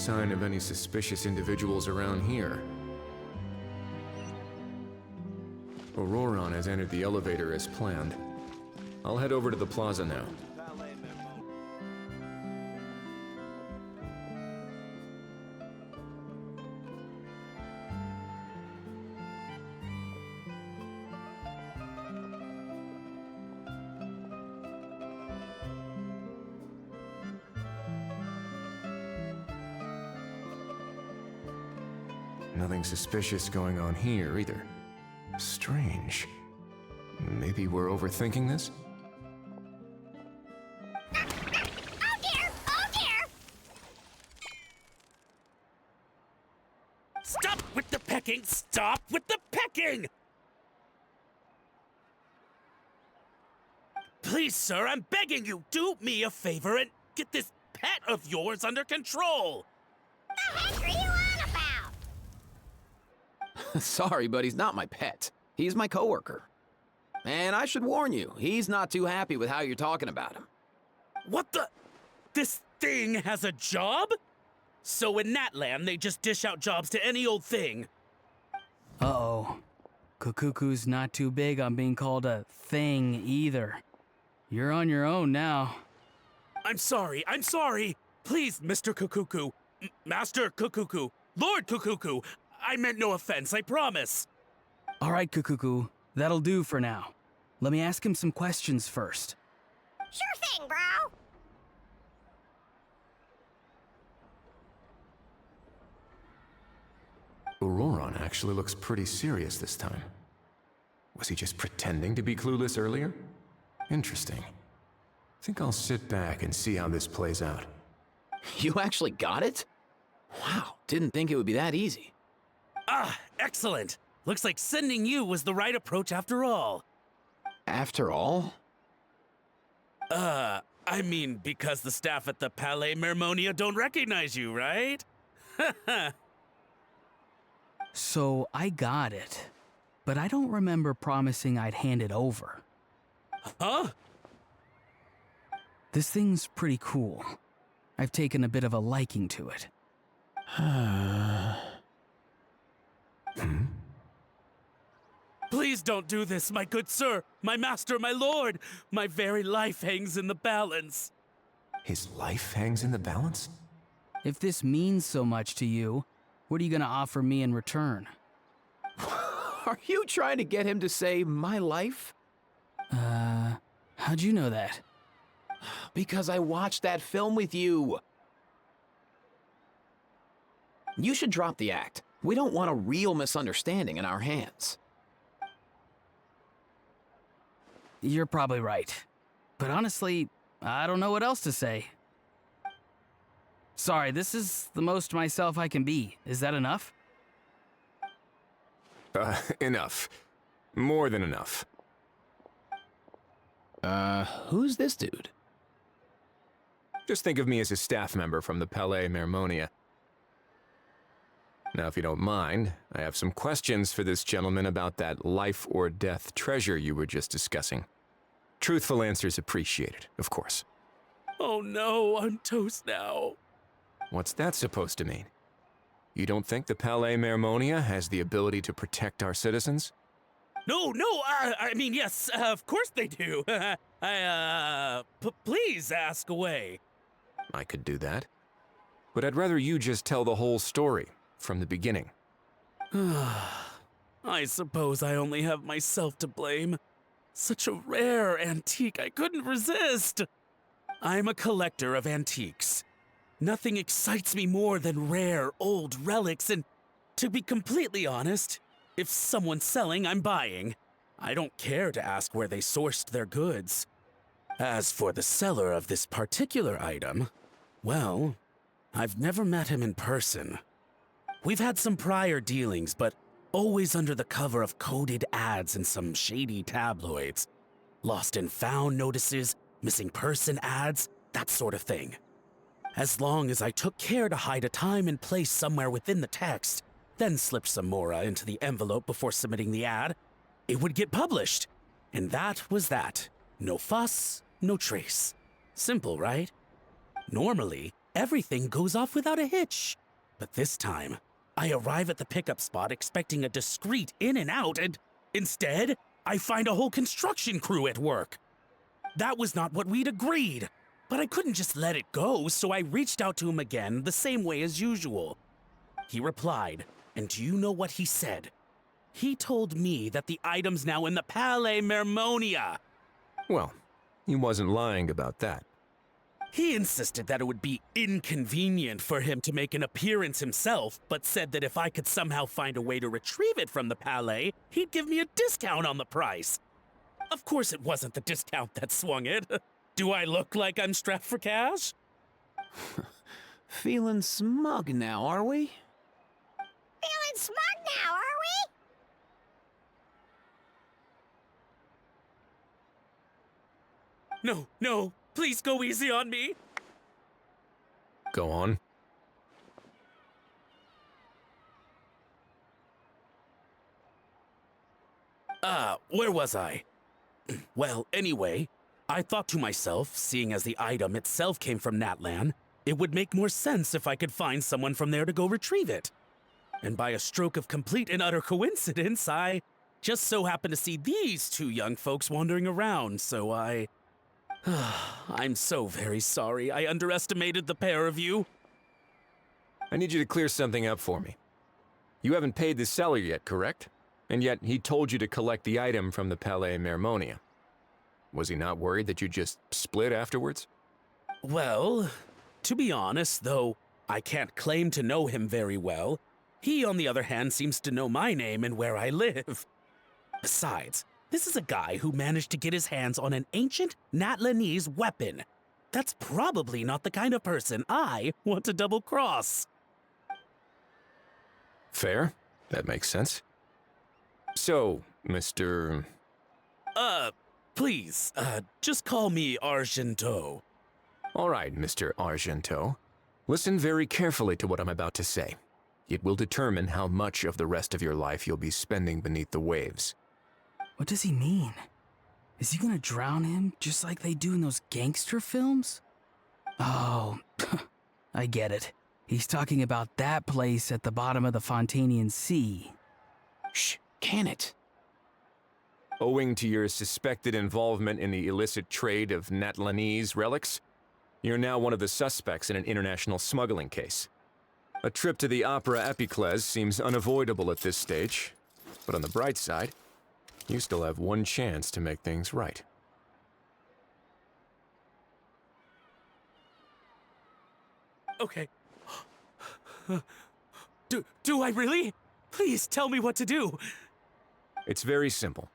sign of any suspicious individuals around here. Auroron has entered the elevator as planned. I'll head over to the plaza now. Nothing suspicious going on here either. Strange. Maybe we're overthinking this? Oh dear! Oh dear! Stop with the pecking! Stop with the pecking! Please, sir, I'm begging you, do me a favor and get this pet of yours under control! The heck are you on about? Sorry, but he's not my pet. He's my coworker. And I should warn you, he's not too happy with how you're talking about him. What the? This thing has a job? So in that land, they just dish out jobs to any old thing. Uh-oh. Kukuku's not too big on being called a thing either. You're on your own now. I'm sorry. Please, Mr. Kukuku, Master Kukuku, Lord Kukuku, I meant no offense, I promise. All right, Kukuku, that'll do for now. Let me ask him some questions first. Sure thing, bro. Auroron actually looks pretty serious this time. Was he just pretending to be clueless earlier? Interesting. Think I'll sit back and see how this plays out. You actually got it? Wow, didn't think it would be that easy. Ah, excellent. Looks like sending you was the right approach after all. After all? I mean, because the staff at the Palais Mermonia don't recognize you, right? So I got it, but I don't remember promising I'd hand it over. Huh? This thing's pretty cool. I've taken a bit of a liking to it. Please don't do this, my good sir, my master, my lord. My very life hangs in the balance. His life hangs in the balance? If this means so much to you, what are you gonna offer me in return? Are you trying to get him to say my life? How'd you know that? Because I watched that film with you. You should drop the act. We don't want a real misunderstanding in our hands. You're probably right. But honestly, I don't know what else to say. Sorry, this is the most myself I can be. Is that enough? Enough. More than enough. Who's this dude? Just think of me as a staff member from the Palais Mermonia. Now, if you don't mind, I have some questions for this gentleman about that life or death treasure you were just discussing. Truthful answers appreciated, of course. Oh no, I'm toast now. What's that supposed to mean? You don't think the Palais Mermonia has the ability to protect our citizens? No, I mean, yes, of course they do. Please ask away. I could do that. But I'd rather you just tell the whole story, from the beginning. I suppose I only have myself to blame. Such a rare antique, I couldn't resist. I'm a collector of antiques. Nothing excites me more than rare, old relics, and to be completely honest, if someone's selling, I'm buying. I don't care to ask where they sourced their goods. As for the seller of this particular item, well, I've never met him in person. We've had some prior dealings, but always under the cover of coded ads in some shady tabloids. Lost and found notices, missing person ads, that sort of thing. As long as I took care to hide a time and place somewhere within the text, then slipped some mora into the envelope before submitting the ad, it would get published. And that was that. No fuss, no trace. Simple, right? Normally, everything goes off without a hitch. But this time, I arrive at the pickup spot expecting a discreet in and out, and instead, I find a whole construction crew at work. That was not what we'd agreed, but I couldn't just let it go, so I reached out to him again the same way as usual. He replied, and do you know what he said? He told me that the item's now in the Palais Mermonia. Well, he wasn't lying about that. He insisted that it would be inconvenient for him to make an appearance himself, but said that if I could somehow find a way to retrieve it from the Palais, he'd give me a discount on the price. Of course it wasn't the discount that swung it. Do I look like I'm strapped for cash? Feeling smug now, are we? Feeling smug now, are we? No, please go easy on me. Go on. Where was I? Well, anyway, I thought to myself, seeing as the item itself came from Natlan, it would make more sense if I could find someone from there to go retrieve it. And by a stroke of complete and utter coincidence, I just so happened to see these two young folks wandering around, so I'm so very sorry. I underestimated the pair of you. I need you to clear something up for me. You haven't paid the seller yet, correct? And yet he told you to collect the item from the Palais Mermonia. Was he not worried that you just split afterwards? Well, to be honest, though I can't claim to know him very well, he, on the other hand, seems to know my name and where I live. Besides, this is a guy who managed to get his hands on an ancient Natlanese weapon. That's probably not the kind of person I want to double-cross. Fair. That makes sense. So, Mr. Please, just call me Argento. All right, Mr. Argento. Listen very carefully to what I'm about to say. It will determine how much of the rest of your life you'll be spending beneath the waves. What does he mean? Is he gonna drown him just like they do in those gangster films? Oh, I get it. He's talking about that place at the bottom of the Fontainian Sea. Shh, can it? Owing to your suspected involvement in the illicit trade of Natlanese relics, you're now one of the suspects in an international smuggling case. A trip to the Opera Epiclese seems unavoidable at this stage, but on the bright side, you still have one chance to make things right. Okay. Do I really? Please tell me what to do. It's very simple.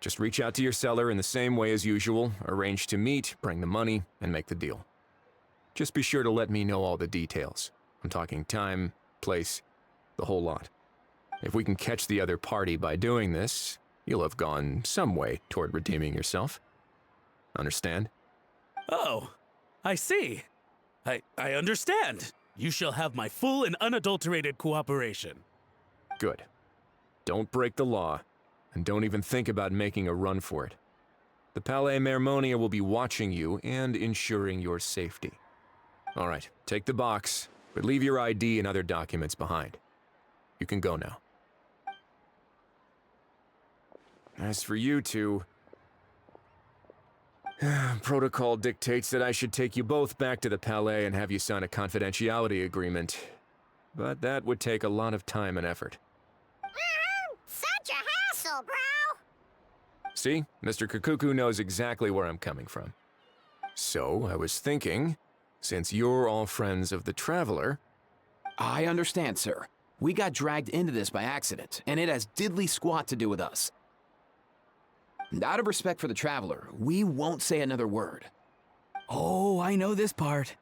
Just reach out to your seller in the same way as usual, arrange to meet, bring the money, and make the deal. Just be sure to let me know all the details. I'm talking time, place, the whole lot. If we can catch the other party by doing this, you'll have gone some way toward redeeming yourself. Understand? Oh, I see. I understand. You shall have my full and unadulterated cooperation. Good. Don't break the law, and don't even think about making a run for it. The Palais Mermonia will be watching you and ensuring your safety. All right, take the box, but leave your ID and other documents behind. You can go now. As for you two, protocol dictates that I should take you both back to the Palais and have you sign a confidentiality agreement. But that would take a lot of time and effort. Such a hassle, bro. See, Mr. Kakuku knows exactly where I'm coming from. So, I was thinking, since you're all friends of the Traveler... I understand, sir. We got dragged into this by accident, and it has diddly squat to do with us. And out of respect for the Traveler, we won't say another word. Oh, I know this part.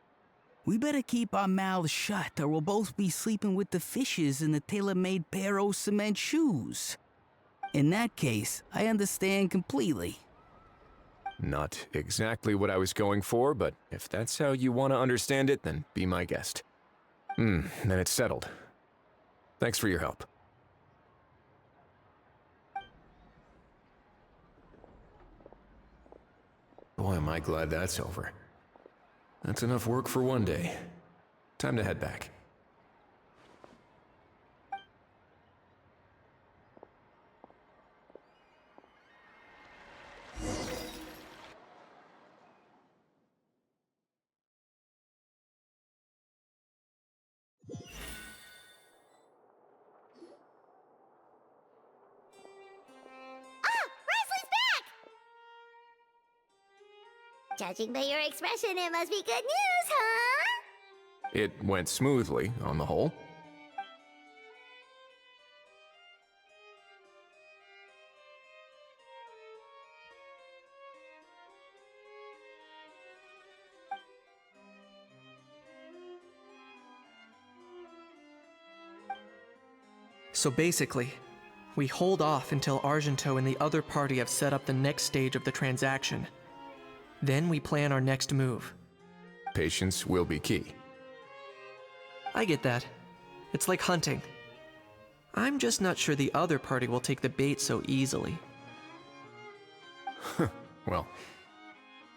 We better keep our mouths shut or we'll both be sleeping with the fishes in the tailor-made pair of cement shoes. In that case, I understand completely. Not exactly what I was going for, but if that's how you want to understand it, then be my guest. Then it's settled. Thanks for your help. Boy, am I glad that's over. That's enough work for one day. Time to head back. Judging by your expression, it must be good news, huh? It went smoothly, on the whole. So basically, we hold off until Argento and the other party have set up the next stage of the transaction. Then we plan our next move. Patience will be key. I get that. It's like hunting. I'm just not sure the other party will take the bait so easily. Well,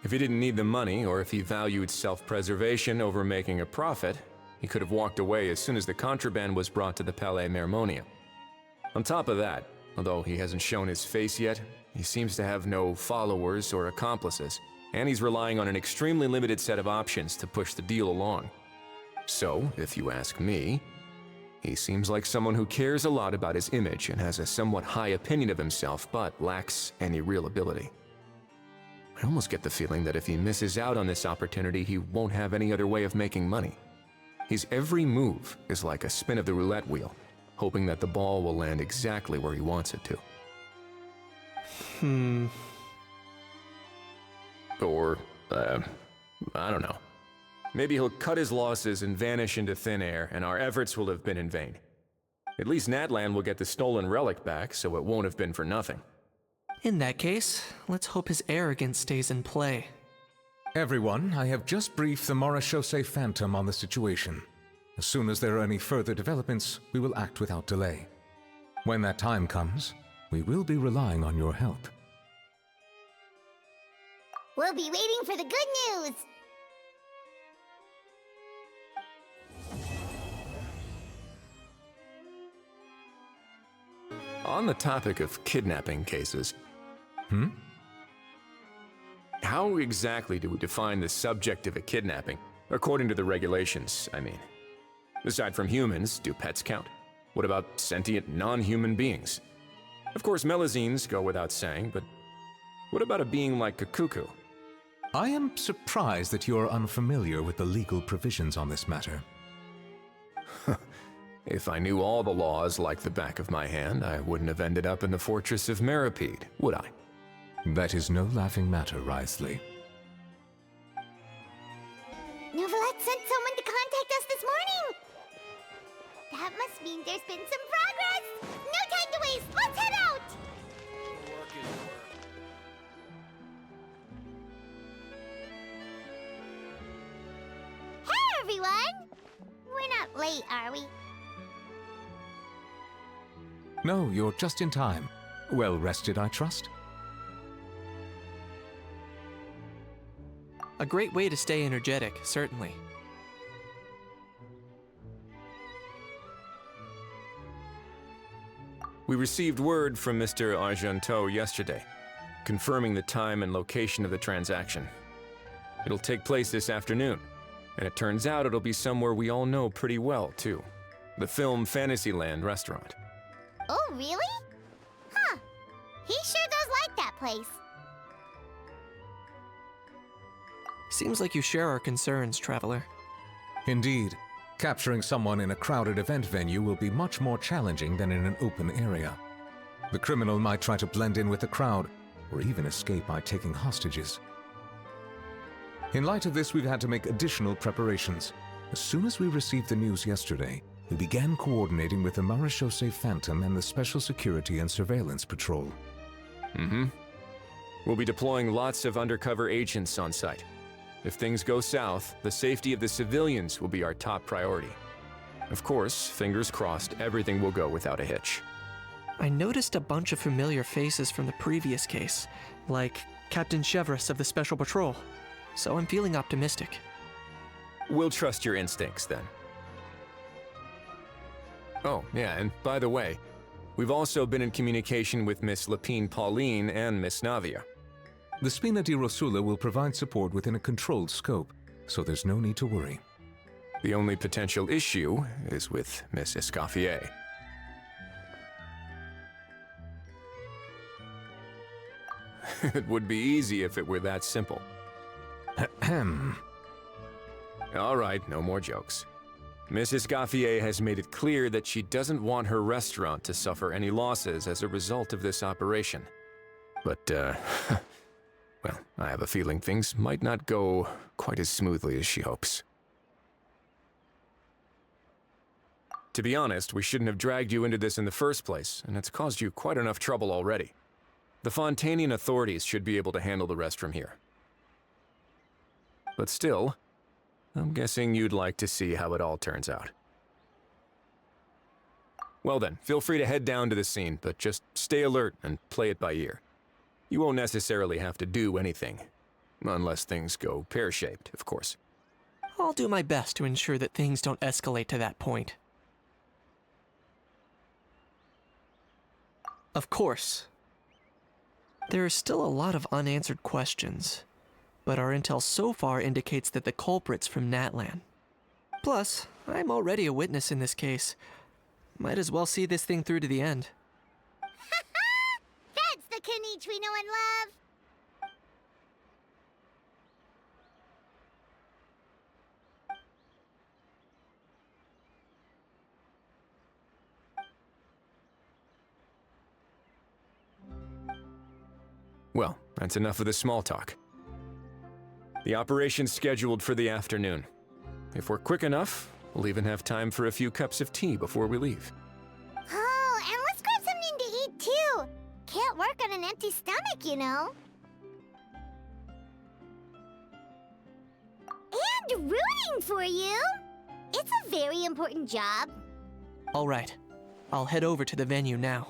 if he didn't need the money, or if he valued self-preservation over making a profit, he could have walked away as soon as the contraband was brought to the Palais Mermonium. On top of that, although he hasn't shown his face yet, he seems to have no followers or accomplices, and he's relying on an extremely limited set of options to push the deal along. So, if you ask me, he seems like someone who cares a lot about his image and has a somewhat high opinion of himself, but lacks any real ability. I almost get the feeling that if he misses out on this opportunity, he won't have any other way of making money. His every move is like a spin of the roulette wheel, hoping that the ball will land exactly where he wants it to. Or, I don't know. Maybe he'll cut his losses and vanish into thin air, and our efforts will have been in vain. At least Natlan will get the stolen relic back, so it won't have been for nothing. In that case, let's hope his arrogance stays in play. Everyone, I have just briefed the Marechaussee Phantom on the situation. As soon as there are any further developments, we will act without delay. When that time comes, we will be relying on your help. We'll be waiting for the good news. On the topic of kidnapping cases, how exactly do we define the subject of a kidnapping? According to the regulations, I mean. Aside from humans, do pets count? What about sentient non-human beings? Of course, melazines go without saying, but what about a being like a cuckoo? I am surprised that you are unfamiliar with the legal provisions on this matter. If I knew all the laws like the back of my hand, I wouldn't have ended up in the fortress of Meripede, would I? That is no laughing matter, Wriothesley. Novelette sent someone to contact us this morning. That must mean there's been some progress. No time to waste. Let's head out. Hey, everyone. We're not late, are we? No, you're just in time. Well rested, I trust? A great way to stay energetic, certainly. We received word from Mr. Argento yesterday, confirming the time and location of the transaction. It'll take place this afternoon, and it turns out it'll be somewhere we all know pretty well, too. The film Fantasyland restaurant. Oh, really? Huh. He sure does like that place. Seems like you share our concerns, Traveler. Indeed. Capturing someone in a crowded event venue will be much more challenging than in an open area. The criminal might try to blend in with the crowd, or even escape by taking hostages. In light of this, we've had to make additional preparations. As soon as we received the news yesterday, we began coordinating with the Marechaussee Phantom and the Special Security and Surveillance Patrol. We'll be deploying lots of undercover agents on site. If things go south, the safety of the civilians will be our top priority. Of course, fingers crossed, everything will go without a hitch. I noticed a bunch of familiar faces from the previous case, like Captain Chevreuse of the Special Patrol, so I'm feeling optimistic. We'll trust your instincts then. Oh, yeah, and by the way, we've also been in communication with Miss Lapine Pauline and Miss Navia. The Spina di Rosula will provide support within a controlled scope, so there's no need to worry. The only potential issue is with Miss Escoffier. It would be easy if it were that simple. Ahem. All right, no more jokes. Miss Escoffier has made it clear that she doesn't want her restaurant to suffer any losses as a result of this operation. But, well, I have a feeling things might not go quite as smoothly as she hopes. To be honest, we shouldn't have dragged you into this in the first place, and it's caused you quite enough trouble already. The Fontainian authorities should be able to handle the rest from here. But still, I'm guessing you'd like to see how it all turns out. Well then, feel free to head down to the scene, but just stay alert and play it by ear. You won't necessarily have to do anything, unless things go pear-shaped, of course. I'll do my best to ensure that things don't escalate to that point. Of course. There are still a lot of unanswered questions, but our intel so far indicates that the culprit's from Natlan. Plus, I'm already a witness in this case. Might as well see this thing through to the end. That's the Kanichi we know and love! Well, that's enough of the small talk. The operation's scheduled for the afternoon. If we're quick enough, we'll even have time for a few cups of tea before we leave. Oh, and let's grab something to eat too! Can't work on an empty stomach, you know. And rooting for you! It's a very important job. Alright, I'll head over to the venue now.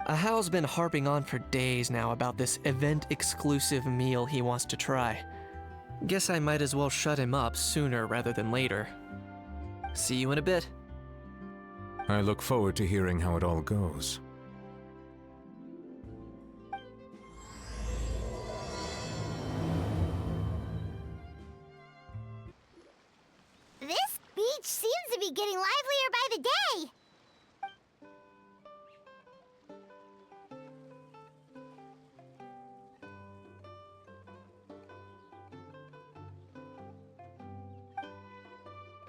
Ahao's been harping on for days now about this event-exclusive meal he wants to try. Guess I might as well shut him up sooner rather than later. See you in a bit. I look forward to hearing how it all goes. This beach seems to be getting livelier by the day.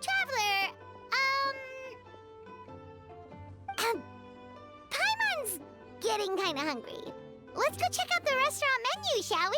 Traveler, Paimon's getting kinda hungry. Let's go check out the restaurant menu, shall we?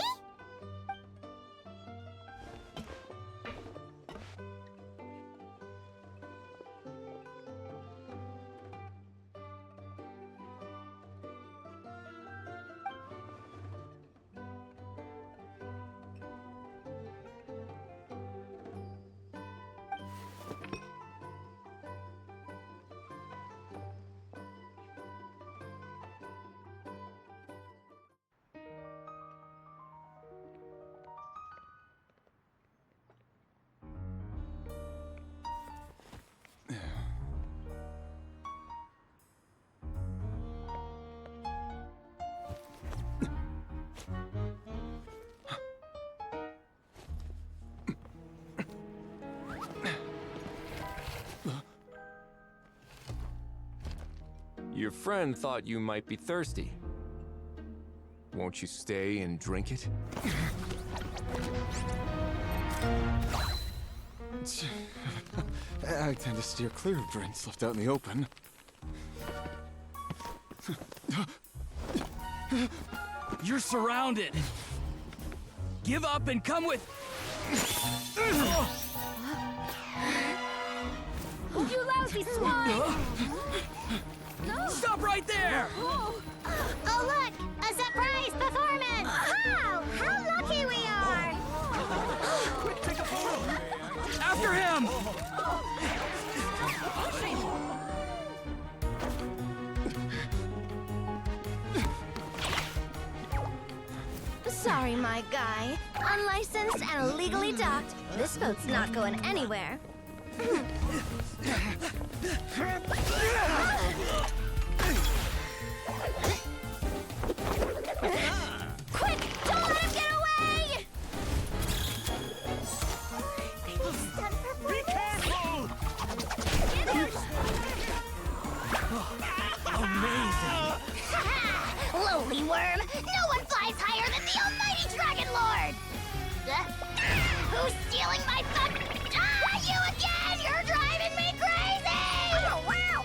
Your friend thought you might be thirsty. Won't you stay and drink it? I tend to steer clear of drinks left out in the open. You're surrounded. Give up and come with. You lousy swine! Stop right there! Oh, look! A surprise performance! Wow! How lucky we are! After him! Sorry, my guy. Unlicensed and illegally docked, this boat's not going anywhere. Quick! Don't let him get away! Be careful! Amazing! Lowly worm! No one flies higher than the almighty Dragon Lord! Who's stealing my fun? Ah, you again! You're driving me crazy! Oh, wow,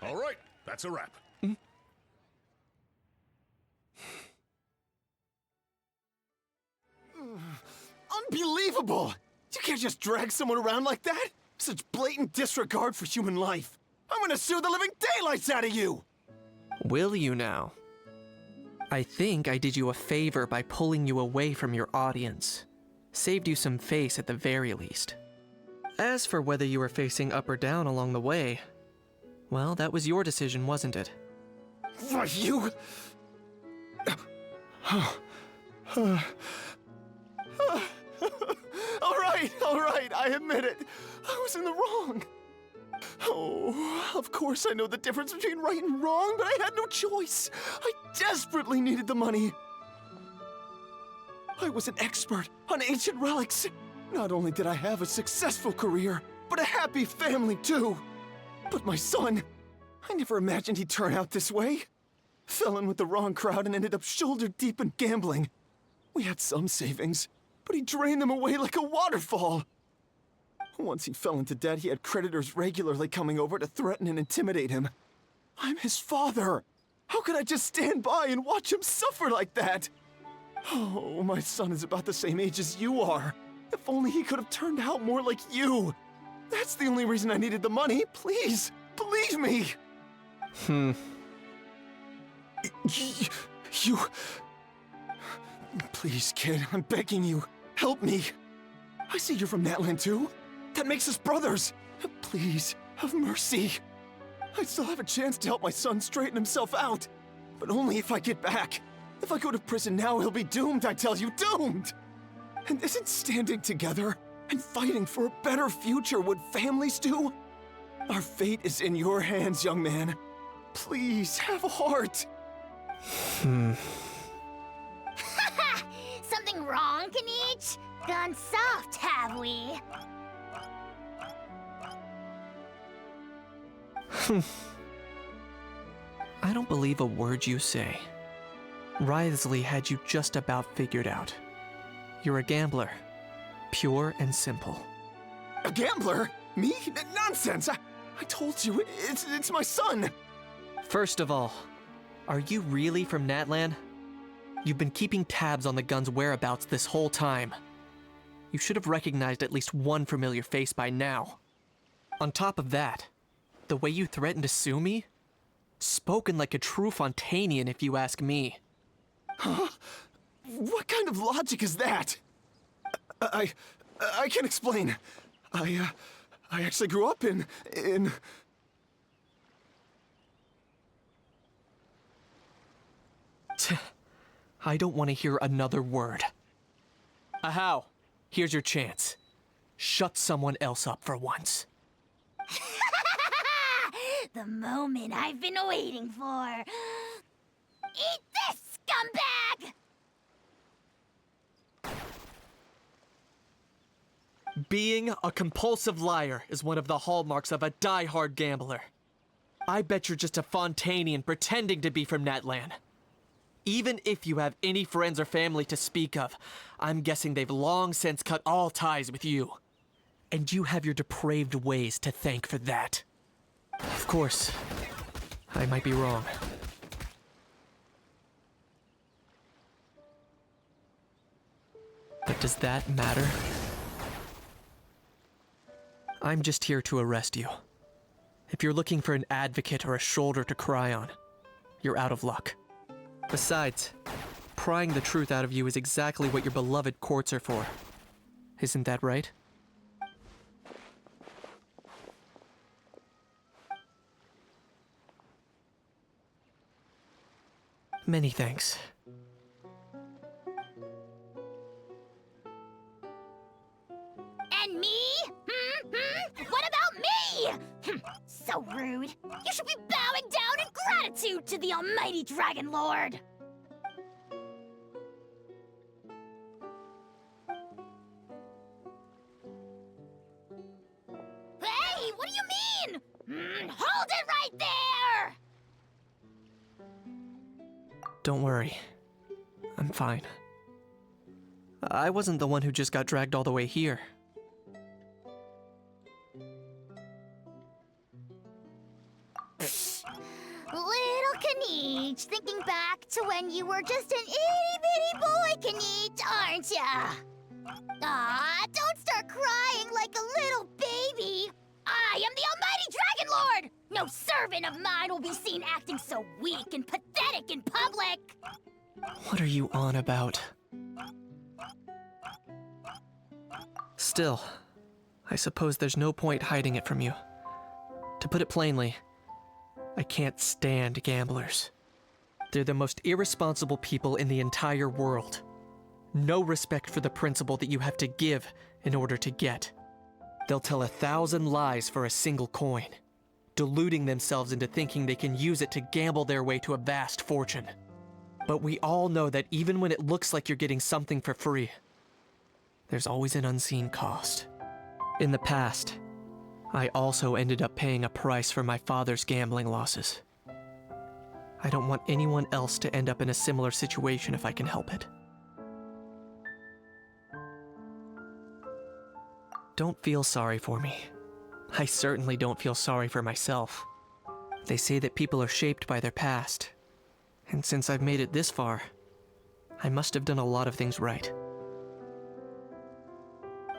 All right, that's a wrap. Unbelievable! You can't just drag someone around like that! Such blatant disregard for human life! I'm gonna sue the living daylights out of you! Will you now? I think I did you a favor by pulling you away from your audience. Saved you some face at the very least. As for whether you were facing up or down along the way, well, that was your decision, wasn't it? Why, you... All right, I admit it. I was in the wrong. Oh, of course I know the difference between right and wrong, but I had no choice. I desperately needed the money. I was an expert on ancient relics. Not only did I have a successful career, but a happy family too. But my son, I never imagined he'd turn out this way. Fell in with the wrong crowd and ended up shoulder deep in gambling. We had some savings, but he drained them away like a waterfall. Once he fell into debt, he had creditors regularly coming over to threaten and intimidate him. I'm his father. How could I just stand by and watch him suffer like that? Oh, my son is about the same age as you are. If only he could have turned out more like you. That's the only reason I needed the money. Please, believe me. You... Please, kid, I'm begging you. Help me. I see you're from Natland too. That makes us brothers. Please, have mercy. I still have a chance to help my son straighten himself out. But only if I get back. If I go to prison now, he'll be doomed, I tell you, doomed! And isn't standing together and fighting for a better future what families do? Our fate is in your hands, young man. Please, have a heart. Something wrong, Kanich? Gone soft, have we? I don't believe a word you say. Wriothesley had you just about figured out. You're a gambler. Pure and simple. A gambler? Me? Nonsense! I told you, it's my son! First of all, are you really from Natlan? You've been keeping tabs on the gun's whereabouts this whole time. You should have recognized at least one familiar face by now. On top of that, the way you threatened to sue me? Spoken like a true Fontainian, if you ask me. Huh? What kind of logic is that? I can explain. I actually grew up in... I don't want to hear another word. Ahau, here's your chance. Shut someone else up for once. The moment I've been waiting for. Eat this, scumbag! Being a compulsive liar is one of the hallmarks of a die-hard gambler. I bet you're just a Fontainian pretending to be from Natlan. Even if you have any friends or family to speak of, I'm guessing they've long since cut all ties with you. And you have your depraved ways to thank for that. Of course, I might be wrong. But does that matter? I'm just here to arrest you. If you're looking for an advocate or a shoulder to cry on, you're out of luck. Besides, prying the truth out of you is exactly what your beloved courts are for. Isn't that right? Many thanks. And me? What about me? So rude. You should be bowing down in gratitude to the almighty Dragon Lord. Hey, what do you mean? Hold it right there! Don't worry. I'm fine. I wasn't the one who just got dragged all the way here. Little Kniech, thinking back to when you were just an itty-bitty boy, Kniech, aren't ya? Aw, don't start crying like a little baby. I am the almighty Dragon Lord! No servant of mine will be seen acting so weak and pathetic in public! What are you on about? Still, I suppose there's no point hiding it from you. To put it plainly, I can't stand gamblers. They're the most irresponsible people in the entire world. No respect for the principle that you have to give in order to get. They'll tell 1,000 lies for a single coin, deluding themselves into thinking they can use it to gamble their way to a vast fortune. But we all know that even when it looks like you're getting something for free, there's always an unseen cost. In the past, I also ended up paying a price for my father's gambling losses. I don't want anyone else to end up in a similar situation if I can help it. Don't feel sorry for me. I certainly don't feel sorry for myself. They say that people are shaped by their past, and since I've made it this far, I must have done a lot of things right.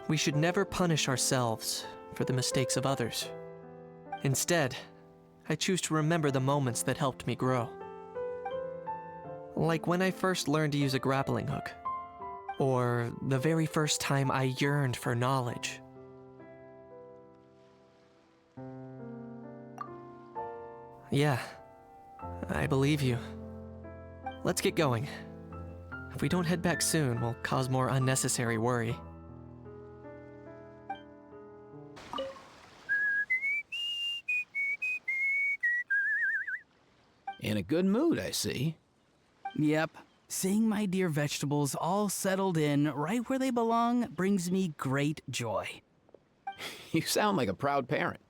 We should never punish ourselves for the mistakes of others. Instead, I choose to remember the moments that helped me grow. Like when I first learned to use a grappling hook, or the very first time I yearned for knowledge. Yeah, I believe you. Let's get going. If we don't head back soon, we'll cause more unnecessary worry. In a good mood, I see. Yep. Seeing my dear vegetables all settled in right where they belong brings me great joy. You sound like a proud parent.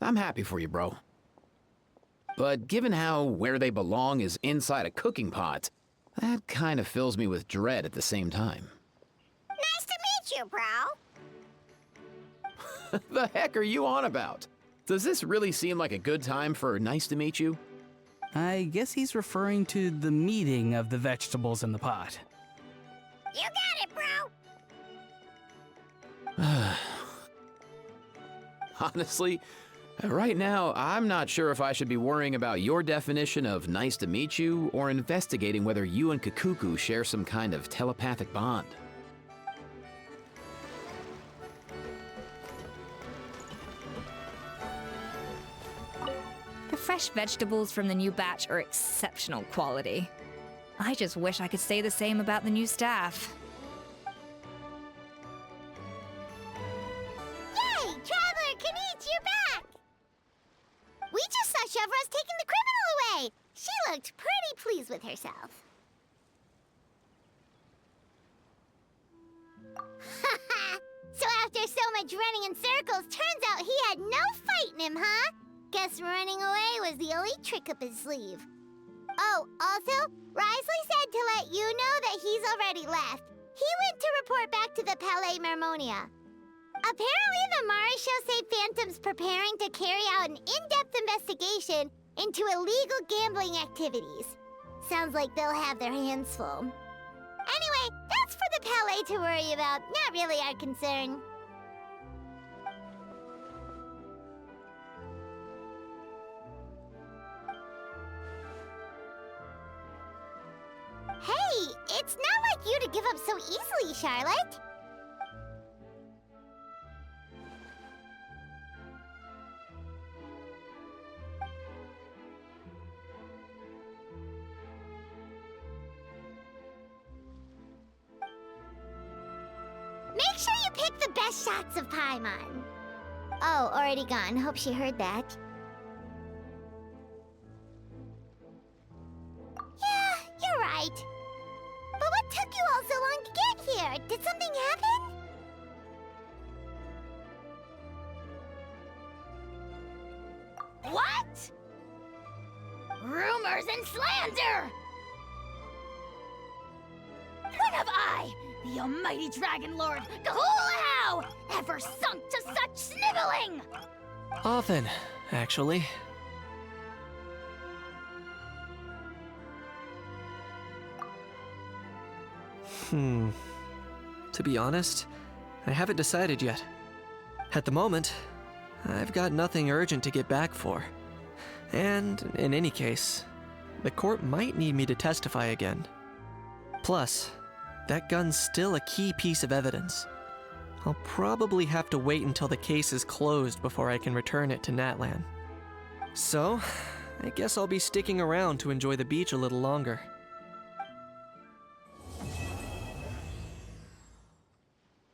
I'm happy for you, bro. But given how where they belong is inside a cooking pot, that kind of fills me with dread at the same time. Nice to meet you, bro. The heck are you on about? Does this really seem like a good time for nice to meet you? I guess he's referring to the meeting of the vegetables in the pot. You got it, bro. Honestly, right now, I'm not sure if I should be worrying about your definition of nice to meet you or investigating whether you and Kakuku share some kind of telepathic bond. The fresh vegetables from the new batch are exceptional quality. I just wish I could say the same about the new staff. Yay! Traveler Kniech, you're back! We just saw Chevro's taking the criminal away. She looked pretty pleased with herself. So after so much running in circles, turns out he had no fight in him, huh? Guess running away was the only trick up his sleeve. Oh, also, Risley said to let you know that he's already left. He went to report back to the Palais Mermonia. Apparently, the Mari show say Phantom's preparing to carry out an in-depth investigation into illegal gambling activities. Sounds like they'll have their hands full. Anyway, that's for the Palais to worry about, not really our concern. Hey, so easily, Charlotte. Make sure you pick the best shots of Paimon. Oh, already gone. Hope she heard that. Yeah, you're right. But what took you all so long to get here? Did something happen? What? Rumors and slander! When have I, the almighty Dragon Lord, Gahulahau, ever sunk to such sniveling? Often, actually. To be honest, I haven't decided yet. At the moment, I've got nothing urgent to get back for. And, in any case, the court might need me to testify again. Plus, that gun's still a key piece of evidence. I'll probably have to wait until the case is closed before I can return it to Natlan. So, I guess I'll be sticking around to enjoy the beach a little longer.